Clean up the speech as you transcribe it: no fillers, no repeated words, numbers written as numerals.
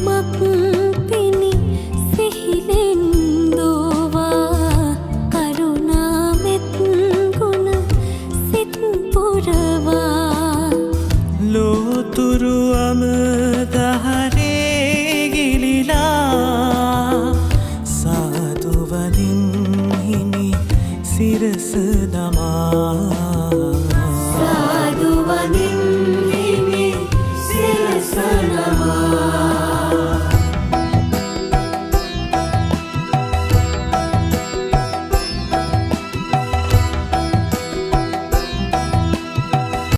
යමක් පිණි සිහිලෙන් දෝවා කරුණාමෙත් ගුණ සිත් පුරවා ලෝතුරු අමදහරේ ගිලිලා සාදුවලින් හිමි සිරස දමා